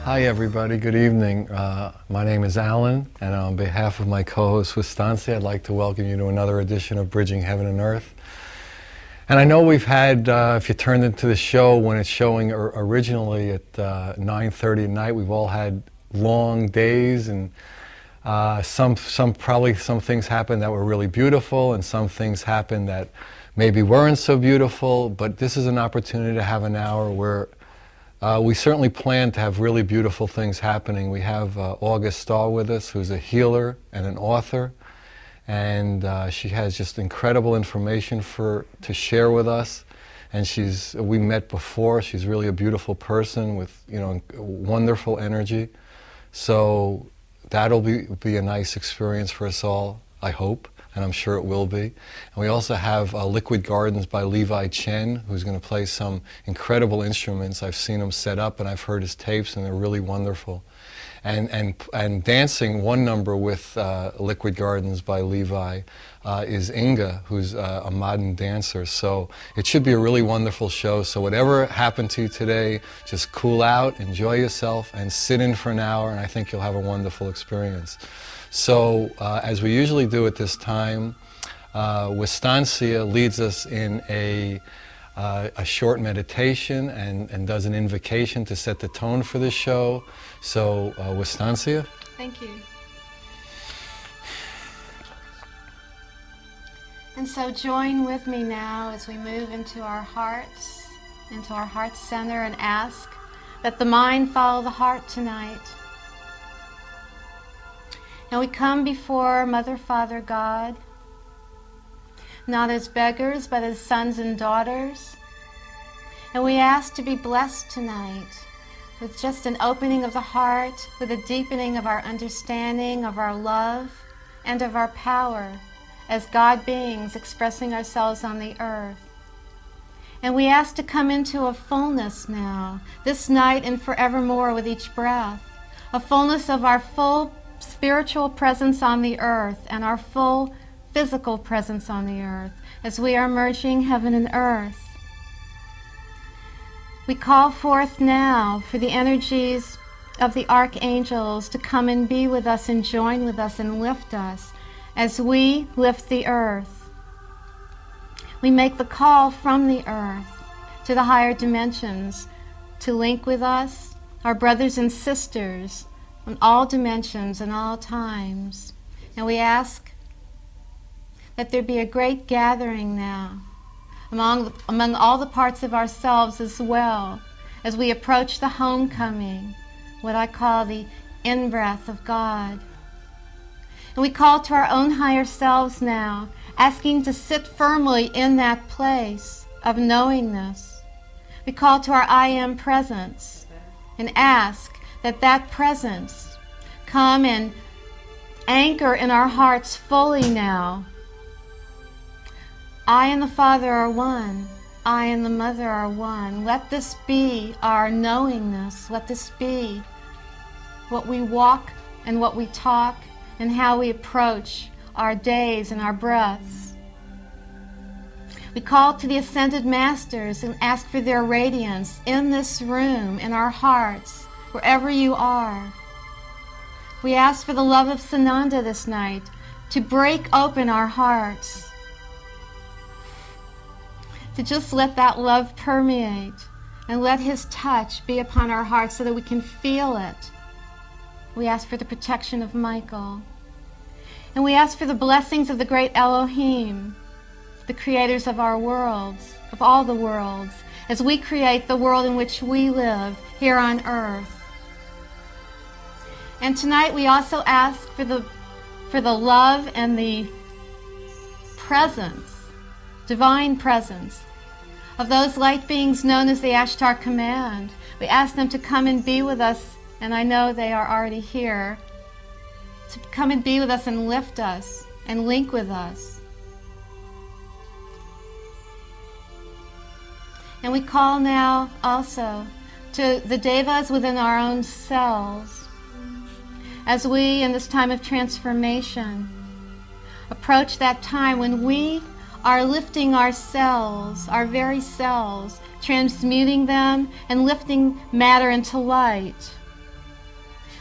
Hi everybody, good evening. My name is Alan, and on behalf of my co-host Estancia, I'd like to welcome you to another edition of Bridging Heaven and Earth. And I know we've had, if you turned into the show when it's showing originally at 9:30 at night, we've all had long days, and some things happened that were really beautiful, and some things happened that maybe weren't so beautiful, but this is an opportunity to have an hour where we certainly plan to have really beautiful things happening. We have August Stahr with us, who's a healer and an author, and she has just incredible information to share with us. And we met before. She's really a beautiful person with wonderful energy. So that'll be a nice experience for us all, I hope. And I'm sure it will be. And we also have Liquid Gardens by Levi Chen, who's going to play some incredible instruments. I've seen him set up, and I've heard his tapes, and they're really wonderful. And dancing one number with Liquid Gardens by Levi is Inga, who's a modern dancer. So it should be a really wonderful show. So whatever happened to you today, just cool out, enjoy yourself, and sit in for an hour, and I think you'll have a wonderful experience. So, as we usually do at this time, Estancia leads us in a short meditation and does an invocation to set the tone for the show. So, Estancia? Thank you. And so join with me now as we move into our heart center, and ask that the mind follow the heart tonight. And we come before Mother, Father, God, not as beggars, but as sons and daughters. And we ask to be blessed tonight with just an opening of the heart, with a deepening of our understanding, of our love, and of our power as God beings expressing ourselves on the earth. And we ask to come into a fullness now, this night and forevermore with each breath, a fullness of our full spiritual presence on the earth and our full physical presence on the earth as we are merging heaven and earth. We call forth now for the energies of the archangels to come and be with us and join with us and lift us as we lift the earth. We make the call from the earth to the higher dimensions to link with us, our brothers and sisters, in all dimensions and all times. And we ask that there be a great gathering now among all the parts of ourselves as well as we approach the homecoming, what I call the in-breath of God. And we call to our own higher selves now, asking to sit firmly in that place of knowingness. We call to our I Am presence and ask that presence come and anchor in our hearts fully now. I and the Father are one. I and the Mother are one. Let this be our knowingness. Let this be what we walk and what we talk and how we approach our days and our breaths. We call to the Ascended Masters and ask for their radiance in this room, in our hearts, wherever you are. We ask for the love of Sananda this night to break open our hearts, to just let that love permeate and let his touch be upon our hearts so that we can feel it. We ask for the protection of Michael. And we ask for the blessings of the great Elohim, the creators of our worlds, of all the worlds, as we create the world in which we live here on earth. And tonight we also ask for the love and the presence, divine presence, of those light beings known as the Ashtar Command. We ask them to come and be with us, and I know they are already here, to come and be with us and lift us and link with us. And we call now also to the devas within our own selves, as we, in this time of transformation, approach that time when we are lifting ourselves, our very selves, transmuting them and lifting matter into light.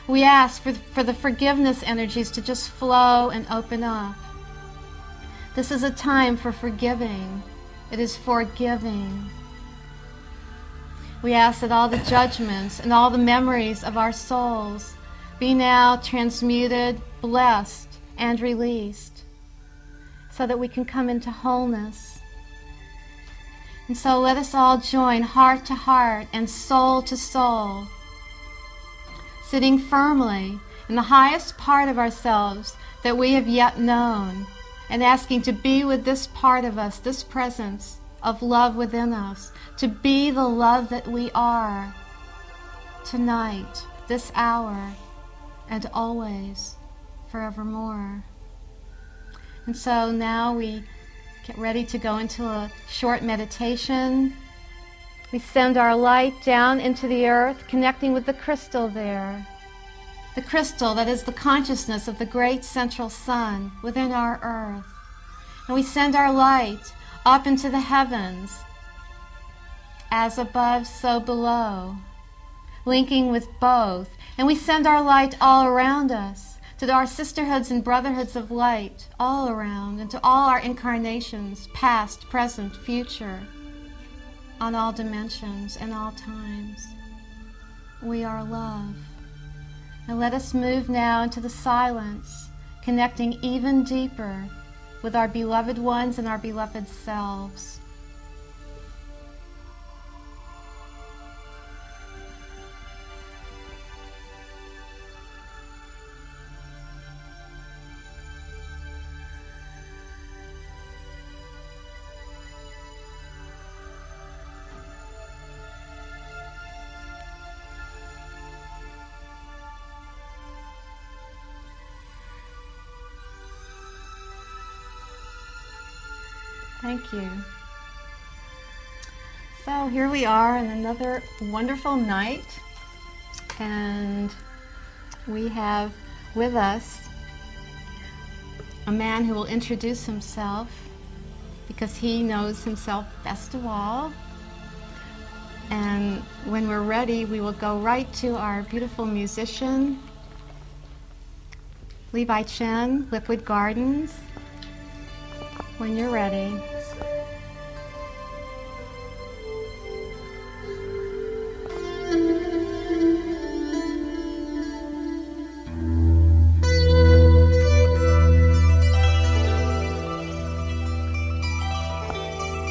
We ask for the forgiveness energies to just flow and open up. This is a time for forgiving. It is forgiving. We ask that all the judgments and all the memories of our souls be now transmuted, blessed, and released, so that we can come into wholeness. And so let us all join heart to heart and soul to soul, sitting firmly in the highest part of ourselves that we have yet known, and asking to be with this part of us, this presence of love within us, to be the love that we are tonight, this hour, and always, forevermore. And so now we get ready to go into a short meditation. We send our light down into the earth, connecting with the crystal there. The crystal that is the consciousness of the great central sun within our earth. And we send our light up into the heavens, as above, so below, linking with both. And we send our light all around us, to our sisterhoods and brotherhoods of light all around, and to all our incarnations, past, present, future, on all dimensions and all times. We are love. And let us move now into the silence, connecting even deeper with our beloved ones and our beloved selves. Thank you. So here we are in another wonderful night, and we have with us a man who will introduce himself because he knows himself best of all. And when we're ready, we will go right to our beautiful musician, Levi Chen, Liquid Gardens. When you're ready.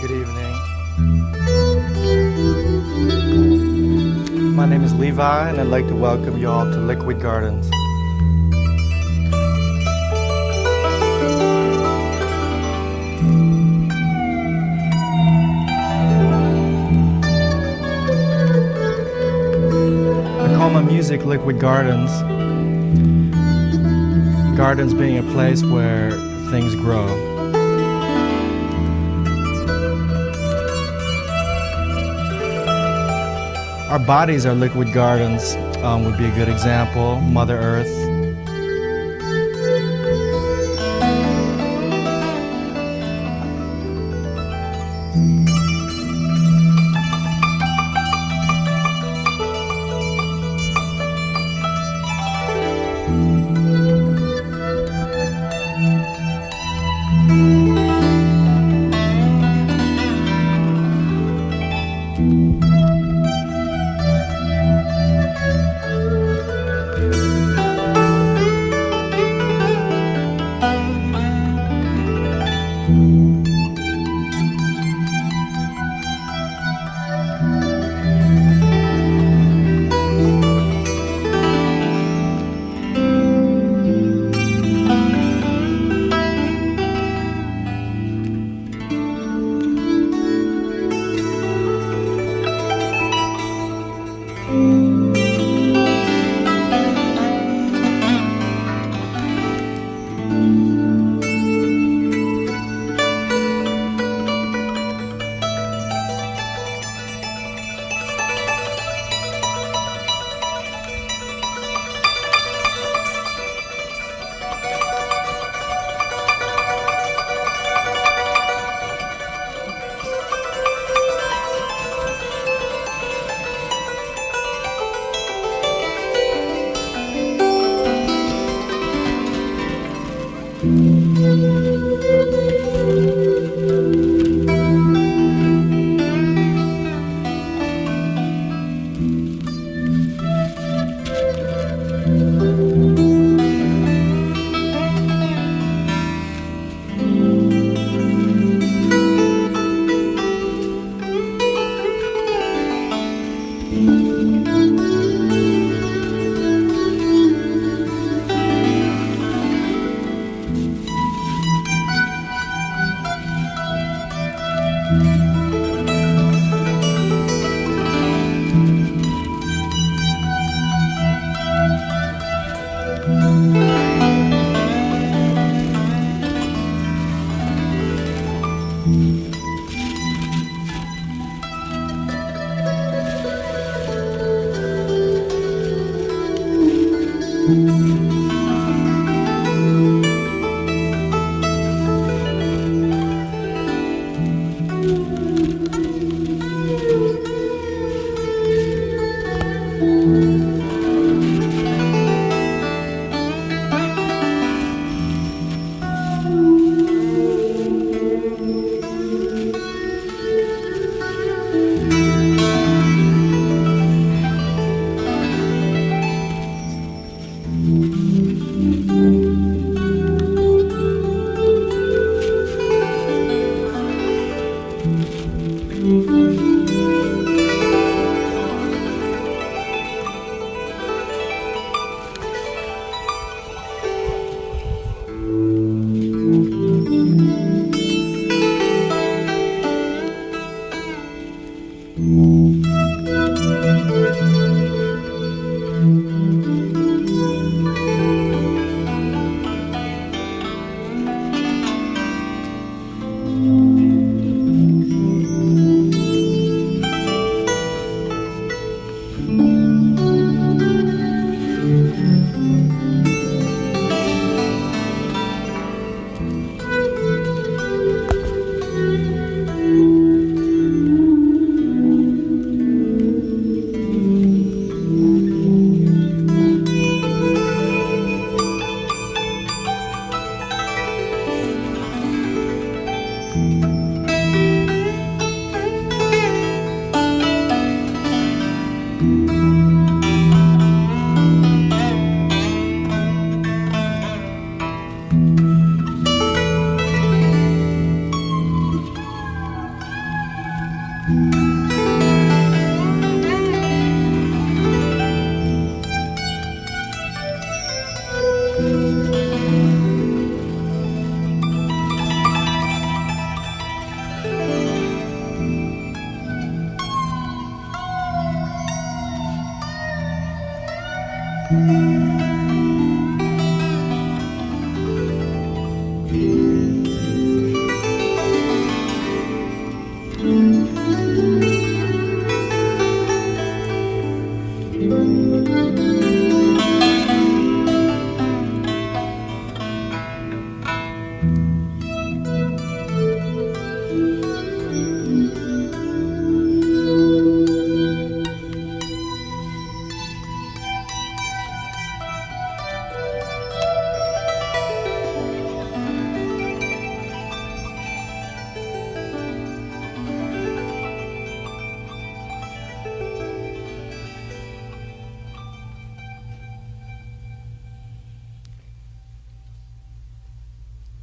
Good evening. My name is Levi, and I'd like to welcome you all to Liquid Gardens. My music, Liquid Gardens. Gardens being a place where things grow. Our bodies are liquid gardens, would be a good example. Mother Earth.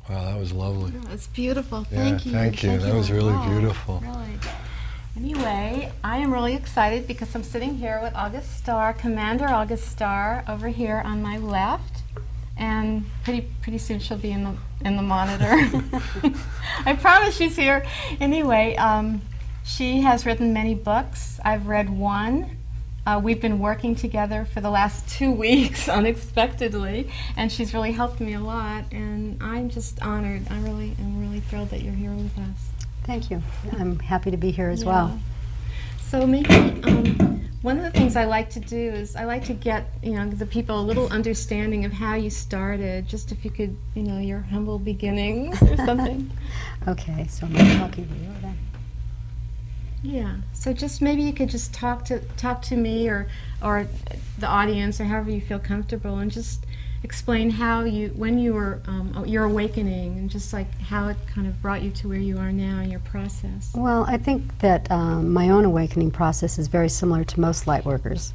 Wow, that was lovely. It's beautiful. Yeah, Thank you. thank you. That was really Oh, beautiful. Really. Anyway, I am really excited because I'm sitting here with August Stahr, Commander August Stahr, over here on my left, and pretty soon she'll be in the monitor. I promise she's here. Anyway, she has written many books. I've read one. We've been working together for the last 2 weeks unexpectedly, and she's really helped me a lot, and I'm just honored. I'm really thrilled that you're here with us. Thank you. I'm happy to be here as well. So maybe one of the things I like to do is I like to get the people a little understanding of how you started. Just if you could, your humble beginnings or something. Okay, so I'm talking to you then. Yeah. So just maybe you could just talk to me or the audience or however you feel comfortable, and just explain how when you were your awakening, and just like how it kind of brought you to where you are now in your process. Well, I think that my own awakening process is very similar to most light workers.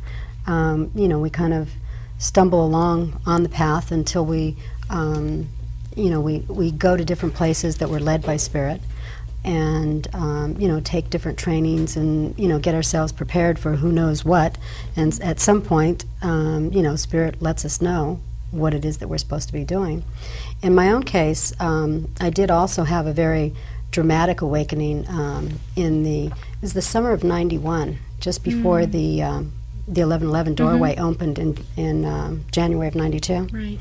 You know, we kind of stumble along on the path until we, you know, we go to different places that we're led by Spirit, and you know, take different trainings, and you know, get ourselves prepared for who knows what. And at some point, you know, Spirit lets us know what it is that we're supposed to be doing. In my own case, I did also have a very dramatic awakening it was the summer of '91, just before the 1111 doorway opened in January of '92. Right.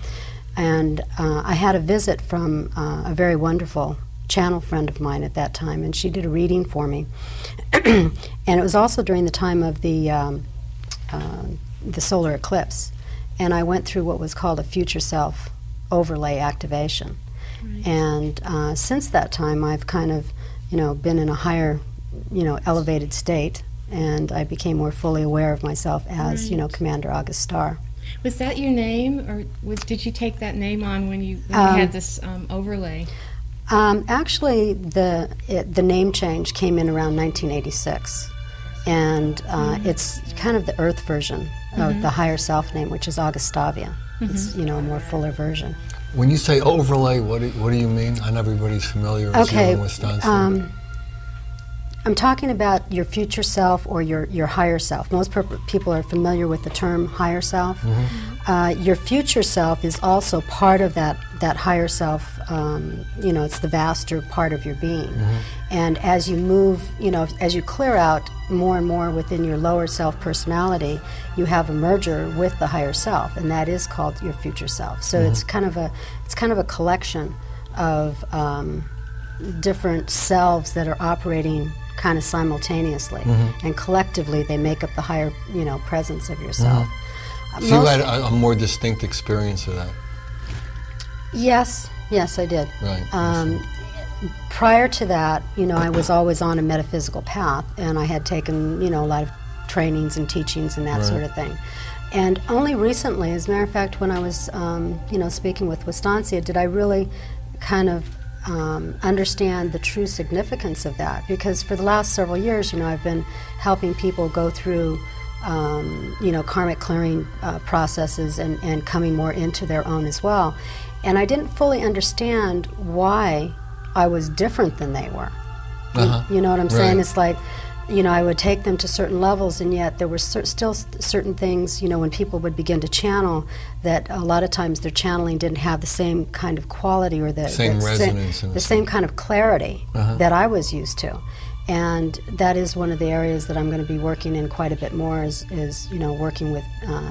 And I had a visit from a very wonderful channel friend of mine at that time, and she did a reading for me. And it was also during the time of the solar eclipse, and I went through what was called a future self overlay activation. Right. And since that time, I've kind of, you know, been in a higher, you know, elevated state, and I became more fully aware of myself as, you know, Commander August Stahr. Was that your name, or did you take that name on when you had this overlay? Actually, the name change came in around 1986, and it's kind of the Earth version of the higher self name, which is Augustavia. It's, you know, a more fuller version. When you say overlay, what do you mean? Not everybody's familiar with Wisconsin. I'm talking about your future self or your higher self. Most people are familiar with the term higher self. Your future self is also part of that higher self. You know, it's the vaster part of your being. And as you move, you know, as you clear out more and more within your lower self personality, you have a merger with the higher self, and that is called your future self. So it's kind of a collection of different selves that are operating kind of simultaneously, and collectively they make up the higher, you know, presence of yourself. So you had a more distinct experience of that? Yes, I did. Right. Prior to that, you know, I was always on a metaphysical path, and I had taken, you know, a lot of trainings and teachings and that sort of thing. And only recently, as a matter of fact, when I was, you know, speaking with Wisconsin, did I really kind of understand the true significance of that. Because for the last several years, you know, I've been helping people go through, you know, karmic clearing processes and coming more into their own as well. And I didn't fully understand why I was different than they were. You know what I'm saying? It's like, you know, I would take them to certain levels, and yet there were still certain things, you know, when people would begin to channel, that a lot of times their channeling didn't have the same kind of quality or the same resonance, the same kind of clarity that I was used to. And that is one of the areas that I'm going to be working in quite a bit more, is you know, working with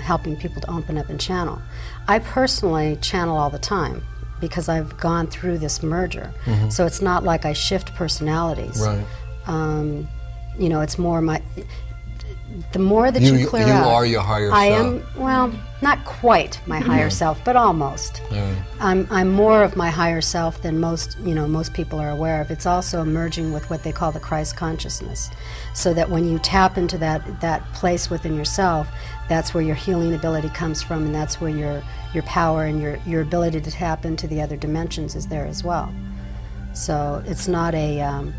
helping people to open up and channel. I personally channel all the time, because I've gone through this merger. So it's not like I shift personalities. Right. You know, it's more the more that you clear out. You are your higher self. I am, well, not quite my higher self, but almost. I'm more of my higher self than most people are aware of. It's also merging with what they call the Christ consciousness. So that when you tap into that place within yourself, that's where your healing ability comes from, and that's where your power and your ability to tap into the other dimensions is there as well. So it's not a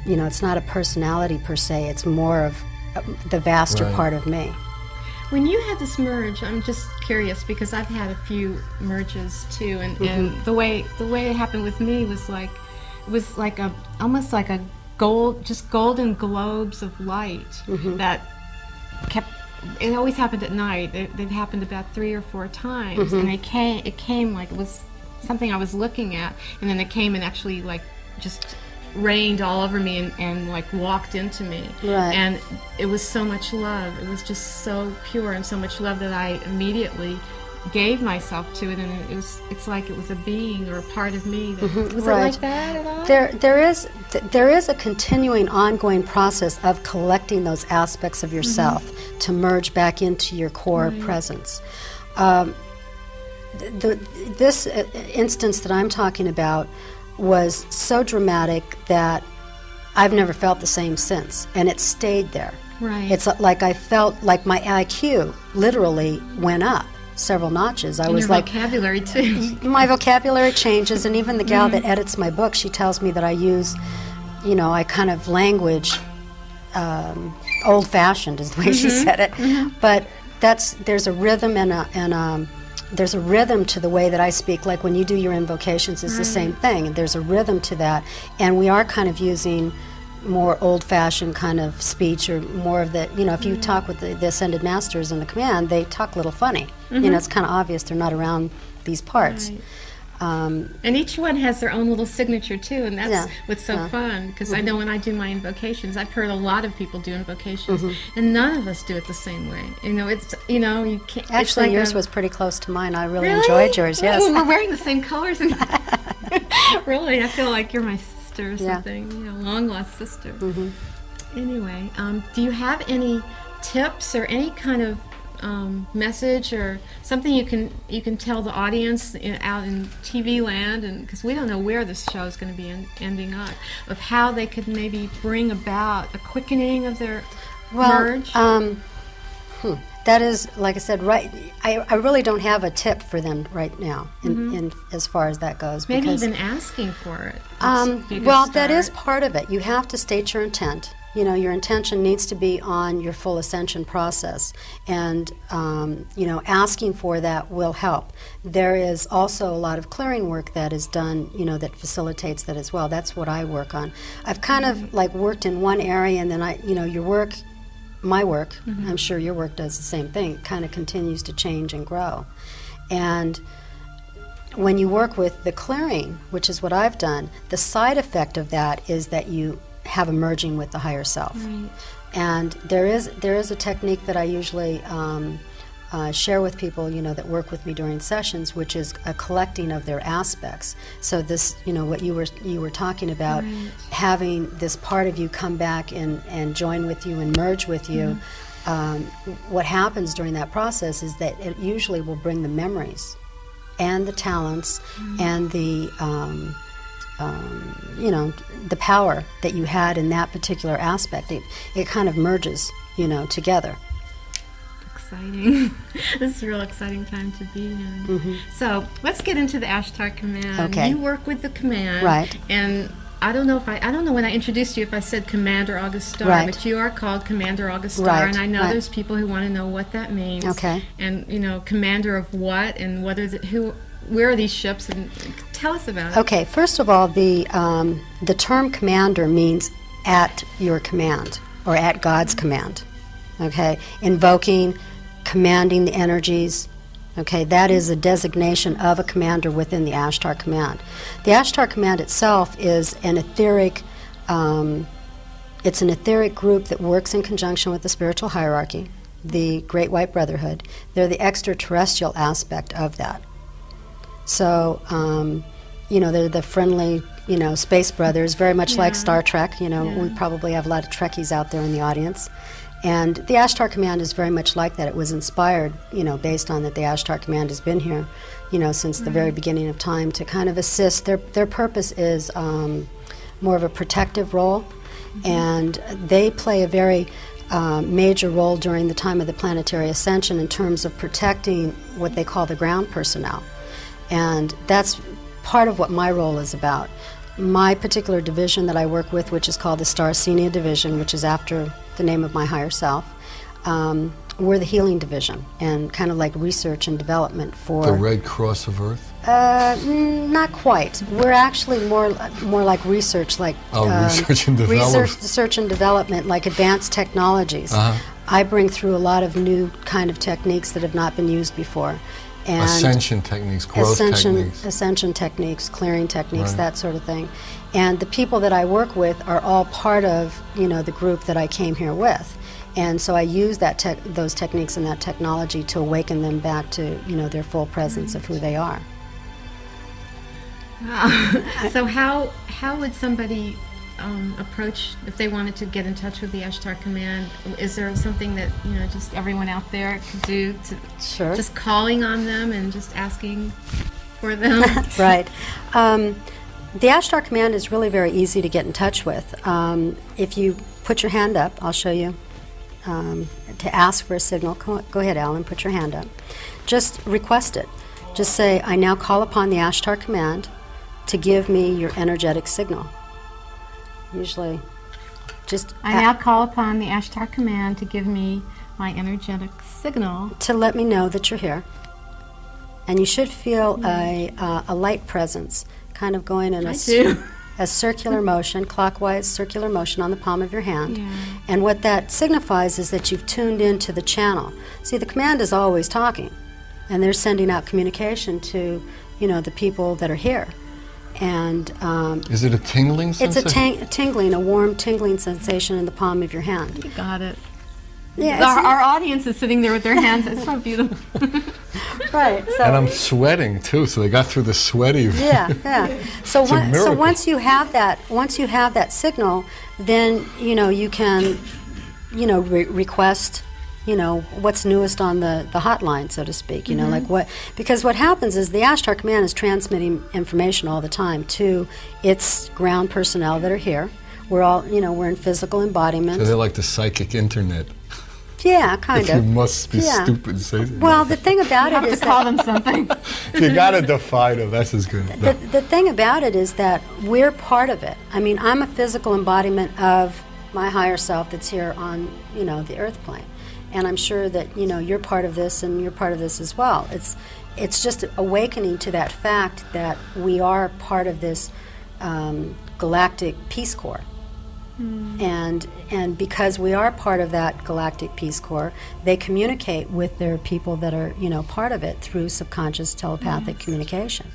you know, it's not a personality per se, it's more of the vaster part of me. When you had this merge, I'm just curious, because I've had a few merges too, and the way it happened with me was like, it was like almost like a golden globes of light that kept. It always happened at night. It happened about 3 or 4 times, and it came like it was something I was looking at, and then it came and actually like just rained all over me and like walked into me. Right. And it was so much love. It was just so pure and so much love that I immediately gave myself to it, and it's like it was a being or a part of me. Was it like that at all? There is a continuing, ongoing process of collecting those aspects of yourself to merge back into your core presence. This instance that I'm talking about was so dramatic that I've never felt the same since, and it stayed there. Right. It's like I felt like my IQ literally went up. several notches. I And was your like, vocabulary too. my vocabulary changes, and even the gal that edits my book, she tells me that I use, you know, I kind of language old-fashioned is the way she said it, but there's a rhythm and there's a rhythm to the way that I speak. Like when you do your invocations, it's the same thing. There's a rhythm to that, and we are kind of using more old-fashioned kind of speech, or more of the, you know, if you talk with the Ascended Masters in the command, they talk a little funny. You know, it's kind of obvious they're not around these parts. Right. And each one has their own little signature too, and that's what's so fun, because I know when I do my invocations, I've heard a lot of people do invocations, and none of us do it the same way. You know, it's, you know, you can't. Actually, like yours was pretty close to mine. I really Really? enjoyed yours. Yes. Oh, we're wearing the same colors. And really, I feel like you're my sister or something. You know, long lost sister. Anyway, do you have any tips or any kind of message or something you can tell the audience out in TV land, and because we don't know where this show is going to be ending up, of how they could maybe bring about a quickening of their merge? That is, like I said, right. I really don't have a tip for them right now, in as far as that goes. Maybe because, even asking for it. Well, that is part of it. You have to state your intent. You know, your intention needs to be on your full ascension process, and you know, asking for that will help. There is also a lot of clearing work that is done, you know, that facilitates that as well. That's what I work on. I've kind of like worked in one area, and then my work, I'm sure your work does the same thing, kind of continues to change and grow. And when you work with the clearing, which is what I've done, the side effect of that is that you have a merging with the higher self. Right. And there is a technique that I usually share with people, you know, that work with me during sessions, which is a collecting of their aspects. So this, you know, what you were talking about, having this part of you come back and join with you and merge with you. What happens during that process is that it usually will bring the memories and the talents and the you know, the power that you had in that particular aspect. It kind of merges, you know, together. Exciting. This is a real exciting time to be in. So let's get into the Ashtar Command. Okay. You work with the command, right? And I don't know when I introduced you if I said Commander August Stahr, right. but you are called Commander August Stahr, right. and I know right. there's people who want to know what that means. Okay. And you know, commander of what, and where are these ships, and tell us about it. Okay. First of all, the term commander means at your command or at God's command. Okay, invoking, commanding the energies. Okay, that is a designation of a commander within the Ashtar Command. The Ashtar Command itself is an etheric, it's an etheric group that works in conjunction with the spiritual hierarchy, the Great White Brotherhood. They're the extraterrestrial aspect of that. So, you know, they're the friendly, you know, space brothers, very much like Star Trek. You know, we probably have a lot of Trekkies out there in the audience. And the Ashtar Command is very much like that. It was inspired, you know, based on that the Ashtar Command has been here, you know, since the very beginning of time to kind of assist. Their purpose is more of a protective role, and they play a very major role during the time of the planetary ascension in terms of protecting what they call the ground personnel. And that's part of what my role is about. My particular division that I work with, which is called the Star-Esseenia division, which is after the name of my higher self, we're the healing division and kind of like research and development for... The Red Cross of Earth? Not quite. We're actually more like research, like... research and development. Research and development, like advanced technologies. I bring through a lot of new kind of techniques that have not been used before. And Ascension techniques, growth techniques. Ascension techniques, clearing techniques, that sort of thing. And the people that I work with are all part of, you know, the group that I came here with. And so I use those techniques and that technology to awaken them back to, you know, their full presence of who they are. Wow. So how would somebody approach if they wanted to get in touch with the Ashtar Command? Is there something that, you know, just everyone out there could do to just calling on them and just asking for them? Right. The Ashtar Command is really very easy to get in touch with. If you put your hand up, I'll show you. to ask for a signal, go ahead, Alan, put your hand up. Just request it. Just say, I now call upon the Ashtar Command to give me your energetic signal. Usually, just... I now call upon the Ashtar Command to give me my energetic signal. To let me know that you're here. And you should feel a light presence, kind of going in a circular motion, clockwise circular motion on the palm of your hand. Yeah. And what that signifies is that you've tuned into the channel. See, the command is always talking, and they're sending out communication to, the people that are here. And is it a tingling sensation? It's a warm tingling sensation in the palm of your hand. You got it. Yeah, our audience is sitting there with their hands. It's so beautiful. Right. So, and I'm sweating too, so they got through the sweaty. Yeah. So once you have that signal, then you can request what's newest on the hotline, so to speak. Because what happens is the Ashtar Command is transmitting information all the time to its ground personnel that are here. We're all we're in physical embodiment. So they're like the psychic internet. Yeah, kind of. You must be stupid to say that. Well, the thing about it is to call them something. You got to defy them. That's as good. The thing about it is that we're part of it. I mean, I'm a physical embodiment of my higher self that's here on, the earth plane. And I'm sure that, you're part of this and you're part of this as well. It's just awakening to that fact that we are part of this galactic Peace Corps. And because we are part of that galactic Peace Corps, they communicate with their people that are part of it through subconscious telepathic communication.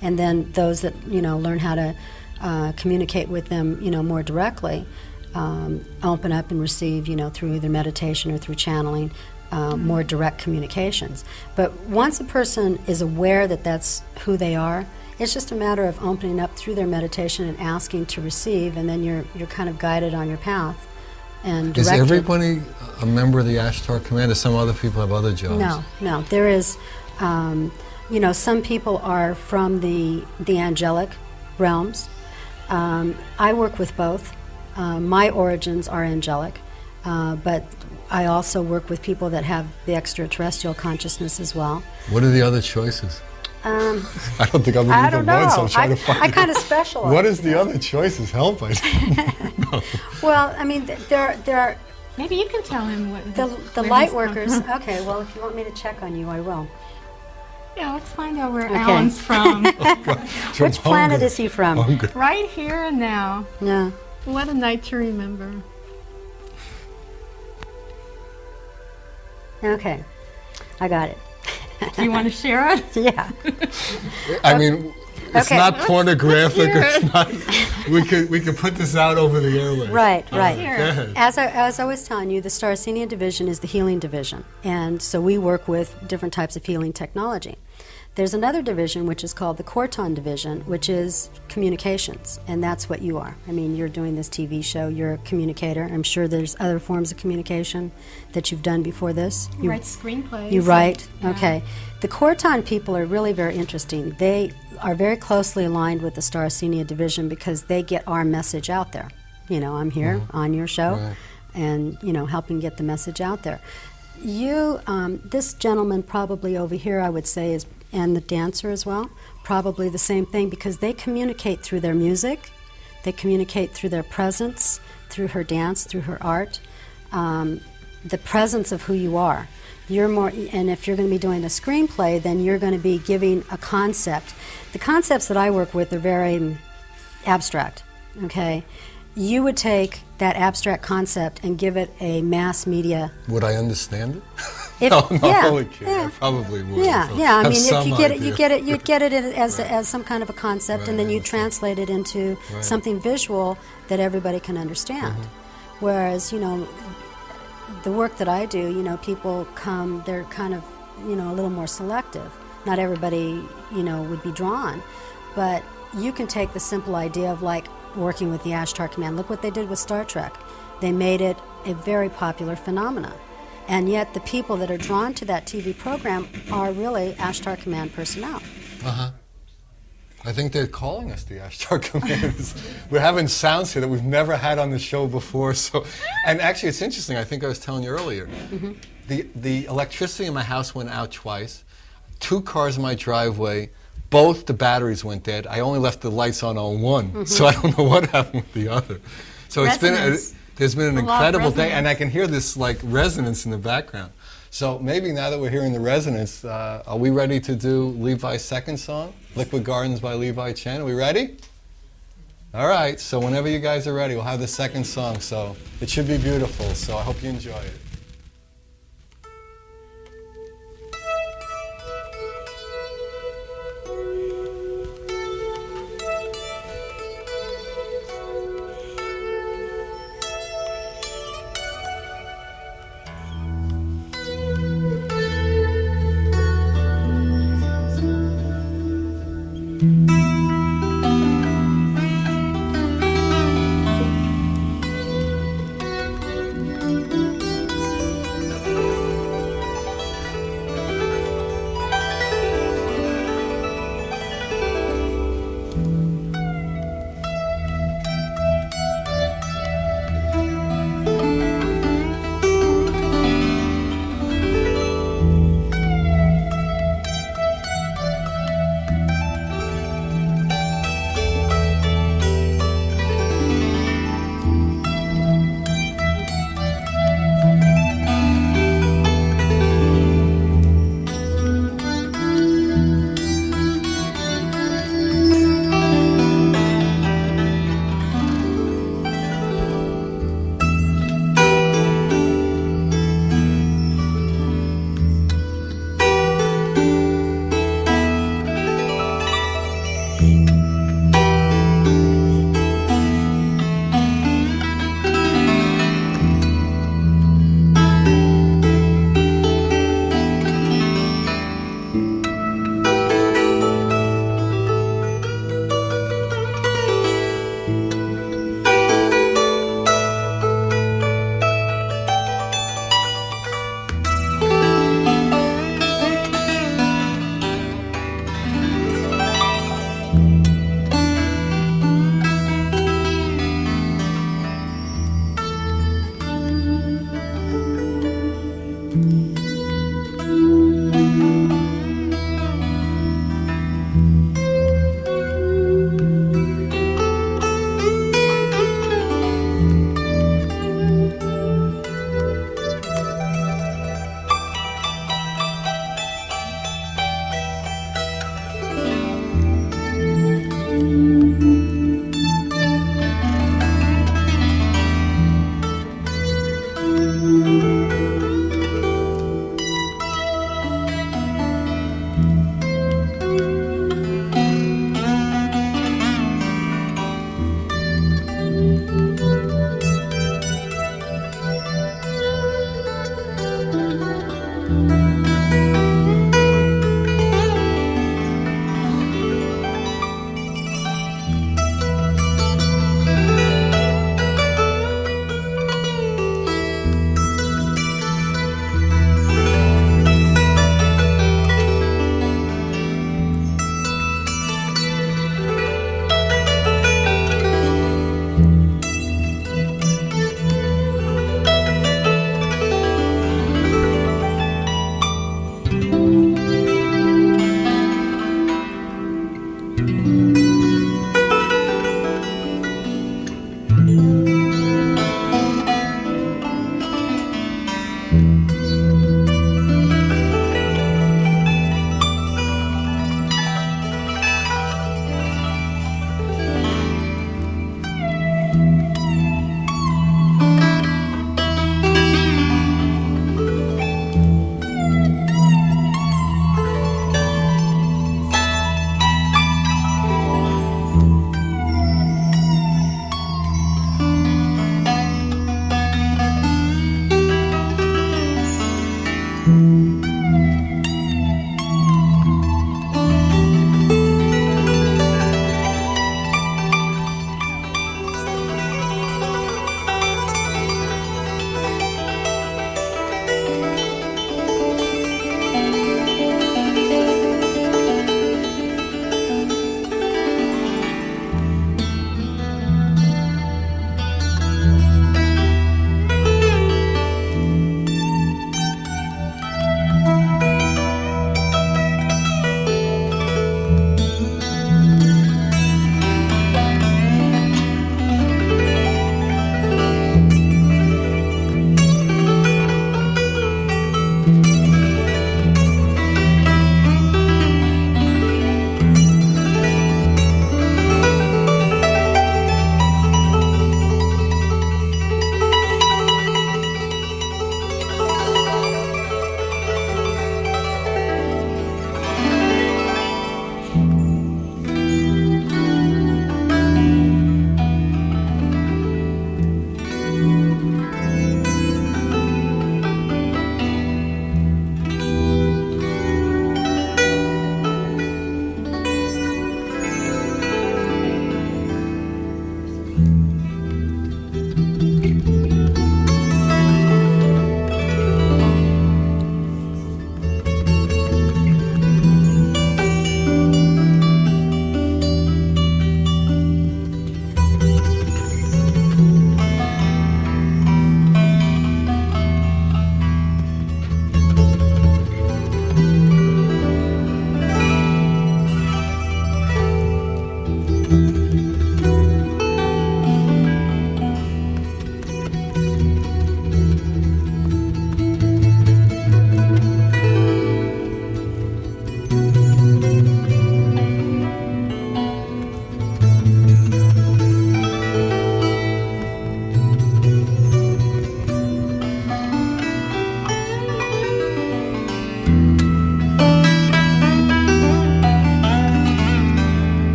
And then those that learn how to communicate with them more directly open up and receive through either meditation or through channeling more direct communications. But once a person is aware that that's who they are, it's just a matter of opening up through their meditation and asking to receive, and then you're kind of guided on your path and directed. Is everybody a member of the Ashtar Command, or some other people have other jobs? No. There is, some people are from the angelic realms. I work with both. My origins are angelic, but I also work with people that have the extraterrestrial consciousness as well. What are the other choices? I don't think I'm I looking don't for one, so know. I'm trying to find I kind of specialize. What is the other choices? Help, I don't know. Well, I mean, there are... Maybe you can tell him what the light workers... Okay, well, if you want me to check on you, I will. Yeah, let's find out where Alan's from. Which planet is he from? Right here and now. Yeah. What a night to remember. Okay, I got it. Do you want to share it? Yeah. I mean, it's not pornographic. It's not. We could put this out over the airwaves. Right. Go ahead. As I was telling you, the Star-Esseenia division is the healing division, and so we work with different types of healing technology. There's another division which is called the Corton division, which is communications, and that's what you are. I mean, you're doing this TV show, you're a communicator. I'm sure there's other forms of communication that you've done before this. You write screenplays. You write? Yeah. Okay. The Corton people are really very interesting. They are very closely aligned with the Star-Esseenia division because they get our message out there. I'm here on your show and, helping get the message out there. This gentleman probably over here, I would say, and the dancer as well, probably the same thing, because they communicate through their music, they communicate through their presence, through her dance, through her art, the presence of who you are. You're more, and if you're going to be doing a screenplay, then you're going to be giving a concept. The concepts that I work with are very abstract, okay? You would take that abstract concept and give it a mass media. Would I understand it? If, no, yeah, holy kid, I probably would. Yeah. I mean, if you you'd get it as some kind of a concept, and then you translate it into something visual that everybody can understand. Whereas, the work that I do, people come, they're kind of, a little more selective. Not everybody, would be drawn, but you can take the simple idea of like working with the Ashtar Command. Look what they did with Star Trek. They made it a very popular phenomenon. And yet the people that are drawn to that TV program are really Ashtar Command personnel. I think they're calling us the Ashtar Command. We're having sounds here that we've never had on the show before. So, and actually, it's interesting. I think I was telling you earlier. The electricity in my house went out twice. 2 cars in my driveway, both the batteries went dead. I only left the lights on one, so I don't know what happened with the other. So there's been an incredible day, and I can hear this like resonance in the background. So maybe now that we're hearing the resonance, are we ready to do Levi's second song, Liquid Gardens by Levi Chen? Are we ready? All right, so whenever you guys are ready, we'll have the second song. So it should be beautiful, so I hope you enjoy it.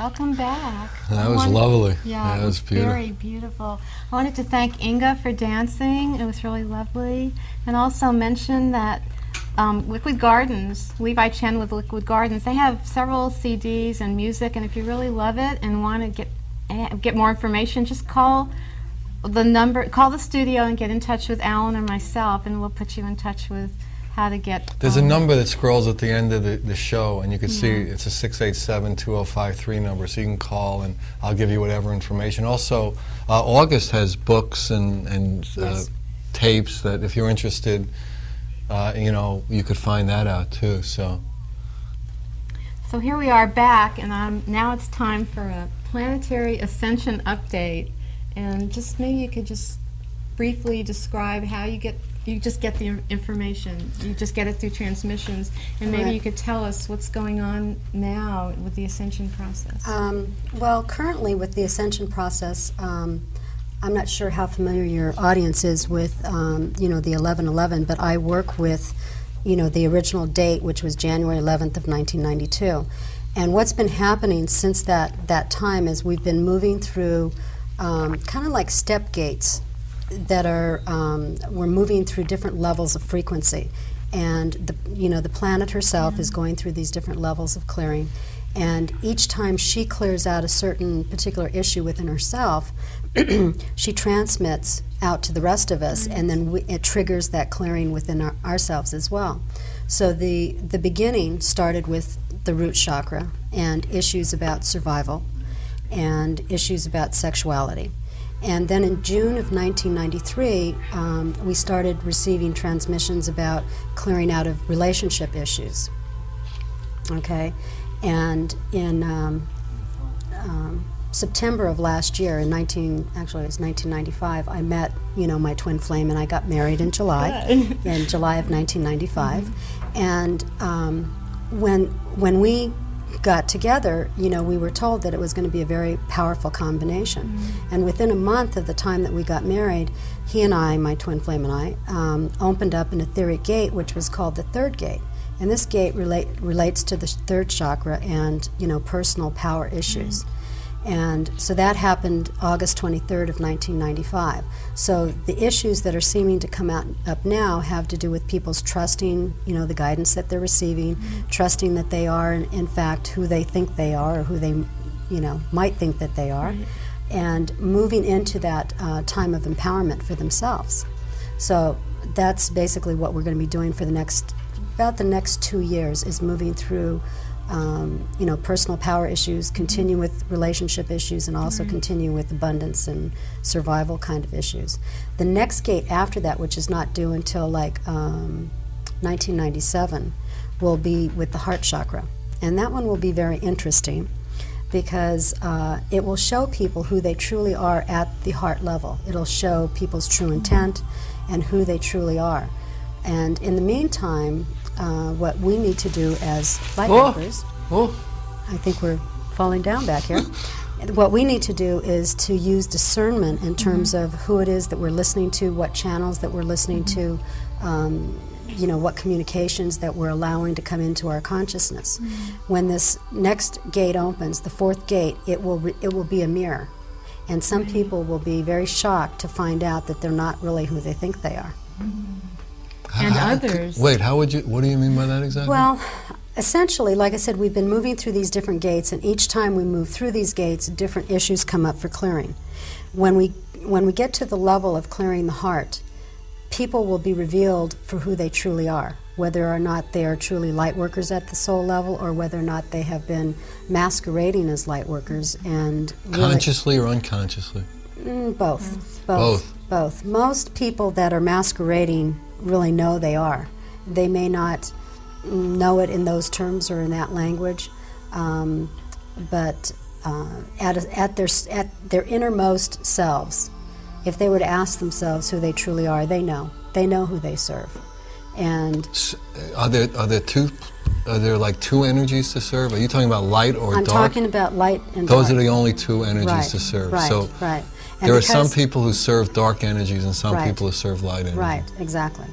welcome back. That was lovely. Yeah, that it was was beautiful. very beautiful. I wanted to thank Inga for dancing. It was really lovely. And also mention that Liquid Gardens, Levi Chen with Liquid Gardens, they have several CDs and music, and if you really love it and want to get more information, just call the studio and get in touch with Alan or myself, and we'll put you in touch with how to get... There's a number that scrolls at the end of the show, and you can see it's a 687-2053 number, so you can call and I'll give you whatever information. Also, August has books and tapes that if you're interested, you know, you could find that out too. So here we are back, and now it's time for a planetary ascension update. And just maybe you could just briefly describe how you just get the information. You just get it through transmissions, and maybe you could tell us what's going on now with the ascension process. Well, currently with the ascension process, I'm not sure how familiar your audience is with, you know, the 11/11, but I work with, you know, the original date, which was January 11th of 1992. And what's been happening since that time is we've been moving through kind of like step gates that are, we're moving through different levels of frequency. And, the planet herself is going through these different levels of clearing. And each time she clears out a certain particular issue within herself, she transmits out to the rest of us, and then it triggers that clearing within ourselves as well. So the beginning started with the root chakra and issues about survival and issues about sexuality. And then in June of 1993, we started receiving transmissions about clearing out of relationship issues. Okay? And in September of last year, it was 1995, I met, my twin flame, and I got married in July, in July of 1995. And when we got together, we were told that it was going to be a very powerful combination. And within a month of the time that we got married, he and I, my twin flame and I, opened up an etheric gate, which was called the third gate. And this gate relates to the third chakra and, personal power issues. And so that happened August 23rd of 1995. So the issues that are seeming to come up now have to do with people's trusting, the guidance that they're receiving, trusting that they are, in fact, who they think they are, or who they, might think that they are, and moving into that time of empowerment for themselves. So that's basically what we're going to be doing for about the next 2 years, is moving through personal power issues, continue with relationship issues, and also continue with abundance and survival kind of issues. The next gate after that, which is not due until 1997, will be with the heart chakra. And that one will be very interesting because it will show people who they truly are at the heart level. It'll show people's true intent and who they truly are. And in the meantime, what we need to do as light workers, I think we're falling down back here. What we need to do is to use discernment in terms of who it is that we're listening to, what channels that we're listening to, what communications that we're allowing to come into our consciousness. When this next gate opens, the fourth gate, it will be a mirror. And some people will be very shocked to find out that they're not really who they think they are. And others. Wait, what do you mean by that exactly? Well, essentially, like I said, we've been moving through these different gates, and each time we move through these gates, different issues come up for clearing. When we get to the level of clearing the heart, people will be revealed for who they truly are, whether or not they are truly light workers at the soul level, or whether or not they have been masquerading as light workers. And consciously or unconsciously? Both. Most people that are masquerading really know they are. They may not know it in those terms or in that language, but at their innermost selves, if they were to ask themselves who they truly are, they know who they serve. And are there like two energies to serve? Are you talking about light or I'm dark? I'm talking about light and dark. Those are the only two energies to serve. Right. And there are some people who serve dark energies and some people who serve light energies. Right, exactly.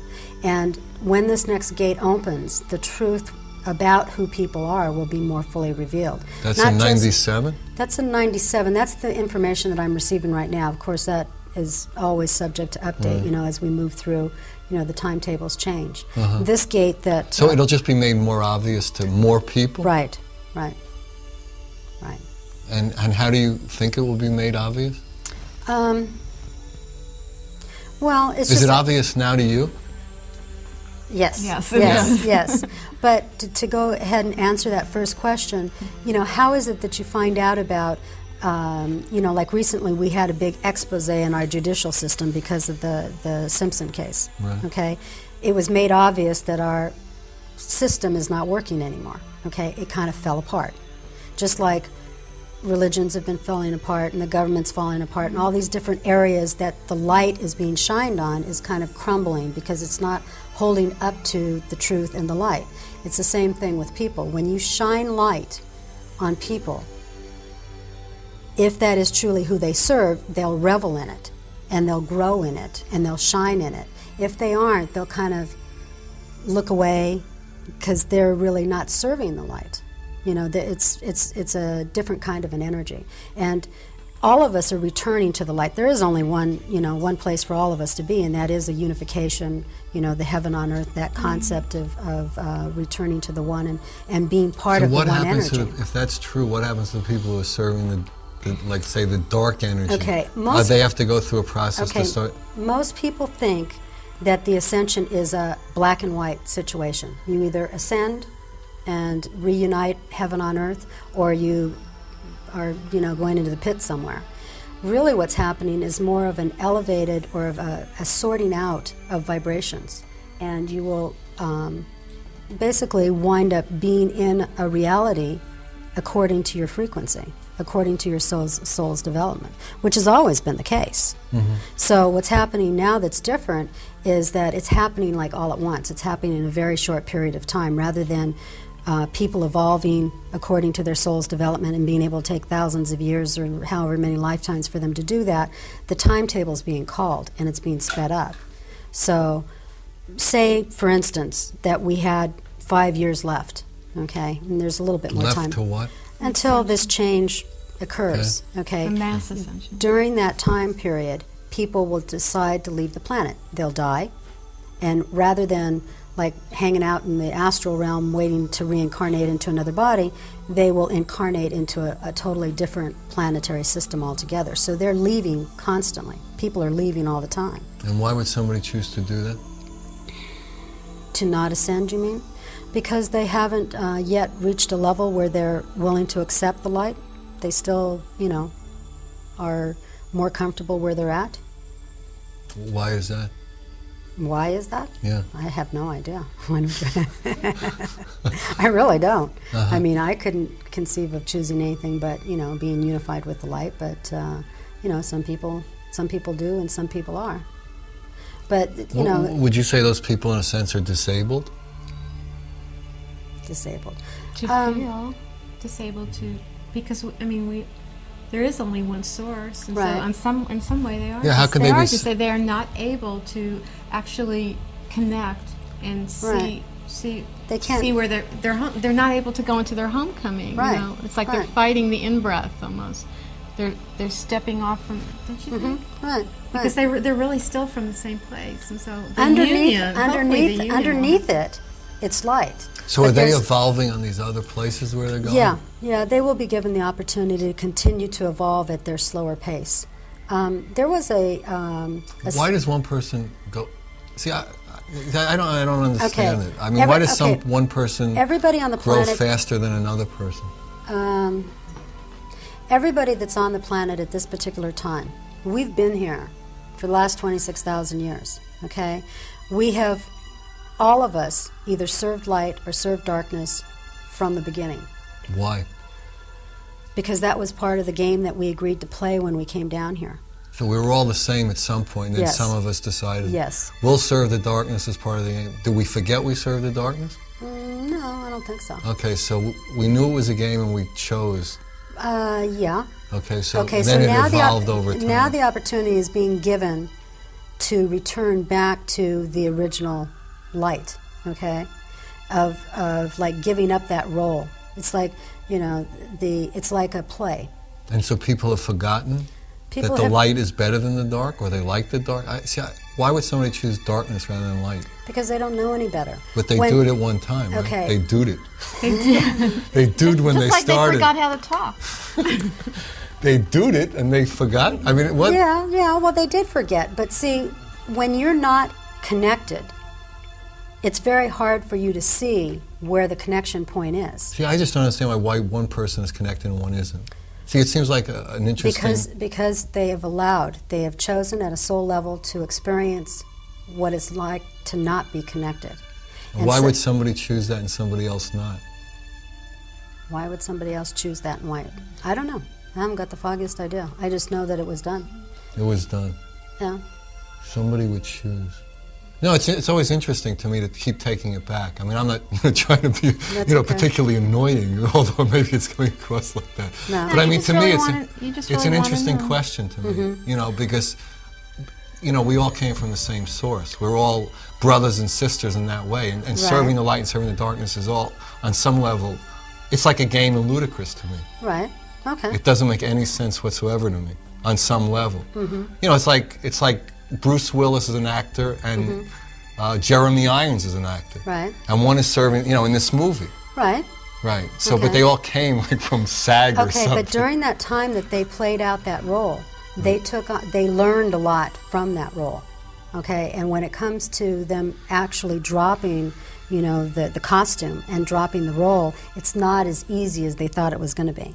And when this next gate opens, the truth about who people are will be more fully revealed. That's Not in just- 97? That's in 97. That's the information that I'm receiving right now. Of course, that is always subject to update, you know, as we move through, you know, the timetables change. This gate that... So it'll just be made more obvious to more people? Right. And how do you think it will be made obvious? Well, it's Is just... it obvious now to you? Yes. Yes. Yes. But to go ahead and answer that first question, you know, how is it that you find out about, you know, like recently we had a big expose in our judicial system because of the Simpson case, Right. okay? It was made obvious that our system is not working anymore, okay? It kind of fell apart. Just like religions have been falling apart and the government's falling apart and all these different areas that the light is being shined on is kind of crumbling because it's not holding up to the truth and the light. It's the same thing with people. When you shine light on people, if that is truly who they serve, they'll revel in it and they'll grow in it and they'll shine in it. If they aren't, they'll kind of look away because they're really not serving the light. You know, it's a different kind of an energy. And all of us are returning to the light. There is only one, you know, one place for all of us to be, and that is a unification, you know, the heaven on earth, that concept of returning to the one and being part of the one energy. So what happens if that's true, what happens to people who are serving the like, say, the dark energy? Okay. They have to go through a process to start? Most people think that the ascension is a black and white situation. You either ascend and reunite heaven on earth, or you are, you know, going into the pit somewhere. Really what's happening is more of an elevated or of a sorting out of vibrations. And you will basically wind up being in a reality according to your frequency, according to your soul's development, which has always been the case. So what's happening now that's different is that it's happening like all at once. It's happening in a very short period of time rather than people evolving according to their soul's development and being able to take thousands of years or however many lifetimes for them to do that. The timetable's being called and it's being sped up. So say, for instance, that we had 5 years left, okay? And there's a little bit more time. Left to what? Until this change occurs, okay? The mass ascension. During that time period, people will decide to leave the planet. They'll die, and rather than like hanging out in the astral realm waiting to reincarnate into another body, they will incarnate into a totally different planetary system altogether. So they're leaving constantly. People are leaving all the time. And why would somebody choose to do that? To not ascend, you mean? Because they haven't yet reached a level where they're willing to accept the light. They still, you know, are more comfortable where they're at. Why is that? Why is that? Yeah. I have no idea. I really don't. I mean, I couldn't conceive of choosing anything but, you know, being unified with the light. But, you know, some people do and some people are. But, you know... Would you say those people, in a sense, are disabled? Disabled. To feel disabled to, because, I mean, there is only one source, and right. so in some way they are. Yeah, how could they be? To say they are not able to actually connect and Right. see They can't. see where they're not able to go into their homecoming. Right. You know? It's like they're Right. fighting the in-breath almost. They're stepping off from. Don't you think? Right. Because they're really still from the same place, and so the underneath union, hopefully the union underneath it, it's light. So But are they there's- evolving on these other places where they're going? Yeah, they will be given the opportunity to continue to evolve at their slower pace. There was a Why does one person go? See, I don't understand Okay. it. I mean, why does okay. one person everybody on the grow planet faster than another person? Everybody that's on the planet at this particular time, we've been here for the last 26,000 years, okay? We have, all of us, either served light or served darkness from the beginning. Why? Because that was part of the game that we agreed to play when we came down here. So we were all the same at some point, and then Yes. some of us decided, Yes. we'll serve the darkness as part of the game. Did we forget we served the darkness? No, I don't think so. Okay, so we knew it was a game and we chose. Yeah. Okay, so Okay, then so it now evolved over time. now the opportunity is being given to return back to the original light, okay? of like giving up that role. It's like, you know, it's like a play. And so people have forgotten that the light is better than the dark, or they like the dark. Why would somebody choose darkness rather than light? Because they don't know any better. But they do it at one time, right? Okay. They doed it. They doed when they started. Just like they forgot how to talk. They doed it and they forgot? I mean, what? Yeah, well, they did forget. But see, when you're not connected, it's very hard for you to see where the connection point is. See, I just don't understand why one person is connected and one isn't. See, it seems like an interesting... Because they have chosen at a soul level to experience what it's like to not be connected. And why would somebody choose that and somebody else not? Why would somebody else choose that and why? I don't know. I haven't got the foggiest idea. I just know that it was done. It was done. Yeah. Somebody would choose. No, it's always interesting to me to keep taking it back. I mean, I'm not trying to be particularly annoying, although maybe it's coming across like that. No. But I mean, to me, it's an interesting question to me. Mm-hmm. You know, because we all came from the same source. We're all brothers and sisters in that way, and right. Serving the light and serving the darkness is all on some level. It's like a game of ludicrous to me. Right. Okay. It doesn't make any sense whatsoever to me on some level. Mm-hmm. You know, it's like Bruce Willis is an actor and Jeremy Irons is an actor. Right. And one is serving, in this movie. Right. Right. So, but they all came like from SAG or something. Okay, but during that time that they played out that role, they learned a lot from that role. Okay, and when it comes to them actually dropping, the costume and dropping the role, it's not as easy as they thought it was going to be.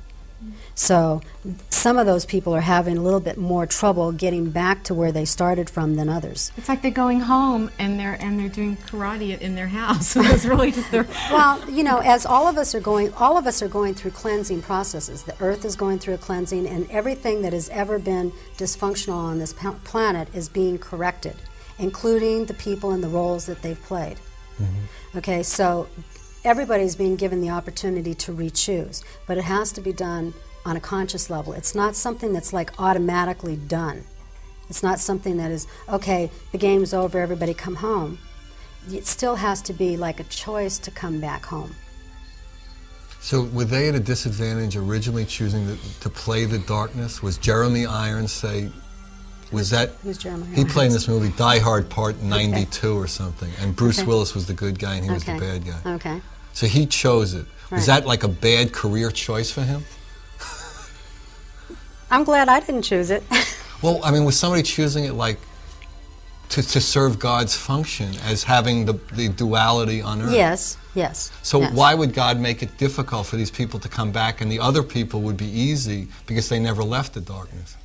So some of those people are having a little bit more trouble getting back to where they started from than others. It's like they're going home and they're doing karate in their house. So it's really just their Well, as all of us are going through cleansing processes. The earth is going through a cleansing, and everything that has ever been dysfunctional on this planet is being corrected, including the people and the roles that they've played. Mm-hmm. Okay, so everybody's being given the opportunity to re-choose, but it has to be done on a conscious level. It's not something that's like automatically done. It's not something that is, okay, the game's over, everybody come home. It still has to be like a choice to come back home. So were they at a disadvantage originally choosing to play the darkness? Was Jeremy Irons, say, was that... Who's Jeremy Irons? He played in this movie Die Hard Part 92 or something, and Bruce Willis was the good guy and he was the bad guy. Okay. So he chose it. Right. Was that like a bad career choice for him? I'm glad I didn't choose it. Well, I mean, was somebody choosing it like to serve God's function as having the duality on earth? Yes. So why would God make it difficult for these people to come back and the other people would be easy because they never left the darkness?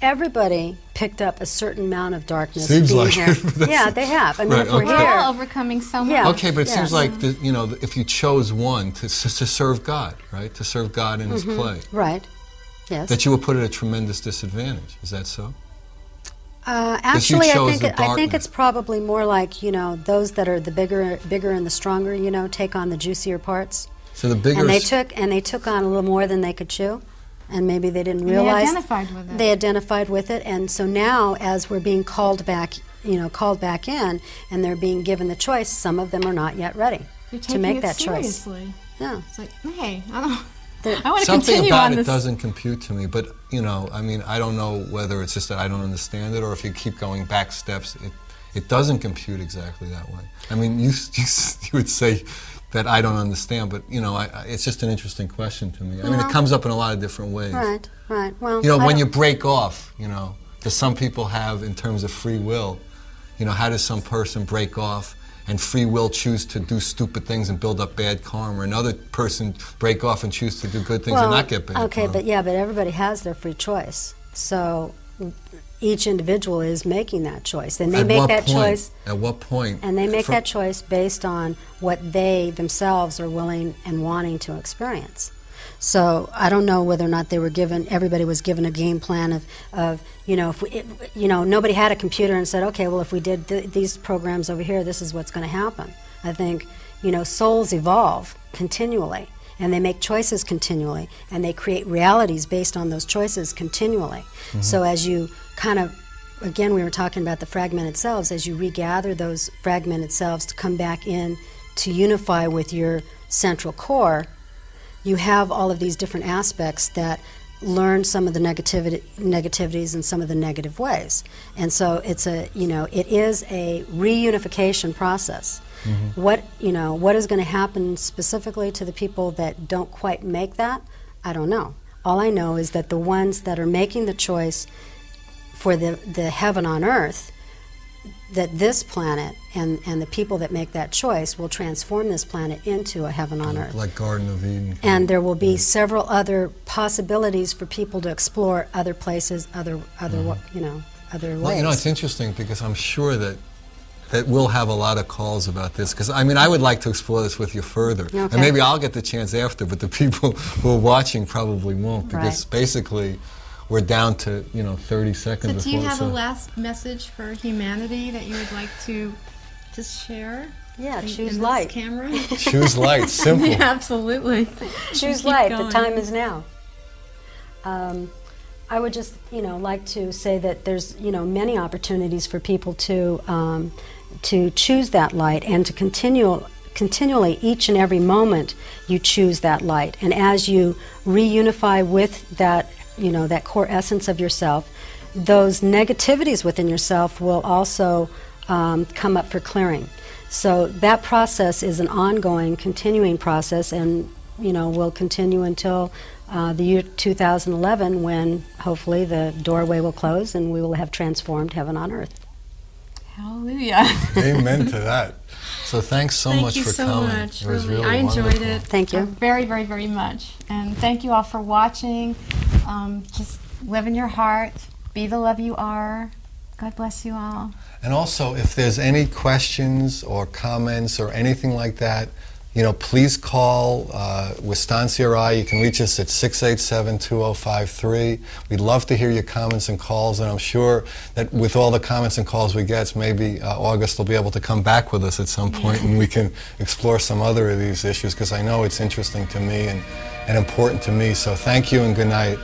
Everybody picked up a certain amount of darkness. Seems being like here. it. Yeah, they have. I mean, right, if we're We're here, all overcoming so much. Yeah. Okay, but it seems like if you chose one to serve God, right, to serve God in His play, right? Yes. that you would put at a tremendous disadvantage. Is that so? Actually, I think it's probably more like those that are the bigger and the stronger. Take on the juicier parts. So the bigger and they took on a little more than they could chew. And maybe they didn't realize. They identified with it. They identified with it, and so now, as we're being called back in, and they're being given the choice, some of them are not yet ready to make that choice. Seriously. Yeah. It's like, hey, I want to something continue about on it this. doesn't compute to me. But I mean, I don't know whether it's just that I don't understand it, or if you keep going back steps, it doesn't compute exactly that way. I mean, you would say that I don't understand, but it's just an interesting question to me. I mean, it comes up in a lot of different ways. Right. Well, when you break off, does some people have, in terms of free will, how does some person break off and free will choose to do stupid things and build up bad karma, or another person break off and choose to do good things and not get bad karma? Okay, but everybody has their free choice. So each individual is making that choice, and they make that choice. At what point? And they make that choice based on what they themselves are willing and wanting to experience. So I don't know whether or not everybody was given a game plan of if we, nobody had a computer and said, okay, well, if we did these programs over here, this is what's going to happen. I think, souls evolve continually, and they make choices continually, and they create realities based on those choices continually. Mm-hmm. So as you kind of again, we were talking about the fragmented selves. As you regather those fragmented selves to come back in to unify with your central core, you have all of these different aspects that learn some of the negativities and some of the negative ways. And so it's a, it is a reunification process. Mm-hmm. What is going to happen specifically to the people that don't quite make that? I don't know. All I know is that the ones that are making the choice for the heaven on earth, that this planet and the people that make that choice will transform this planet into a heaven on earth. Like Garden of Eden. And there will be several other possibilities for people to explore other places, other ways. Well, it's interesting because I'm sure that we'll have a lot of calls about this, because I mean, I would like to explore this with you further. Okay. And maybe I'll get the chance after, but the people who are watching probably won't, because basically we're down to 30 seconds. So do you have a last message for humanity that you would like to just share? Yeah, choose light. Camera? Choose light, simple. Yeah, absolutely. Choose light, the time is now. I would just, like to say that there's, many opportunities for people to choose that light, and to continually, each and every moment, you choose that light. And as you reunify with that, that core essence of yourself, those negativities within yourself will also come up for clearing. So that process is an ongoing, continuing process, and will continue until the year 2011, when hopefully the doorway will close and we will have transformed heaven on earth. Hallelujah. Amen to that. So thanks so much for coming. Thank you so much. It was really I enjoyed wonderful. it. Thank you. Very, very, very much. And thank you all for watching. Just live in your heart. Be the love you are. God bless you all. And also, if there's any questions or comments or anything like that, please call Estancia or I. You can reach us at 687-2053. We'd love to hear your comments and calls, and I'm sure that with all the comments and calls we get, maybe August will be able to come back with us at some point and we can explore some other of these issues, because I know it's interesting to me and important to me. So thank you and good night.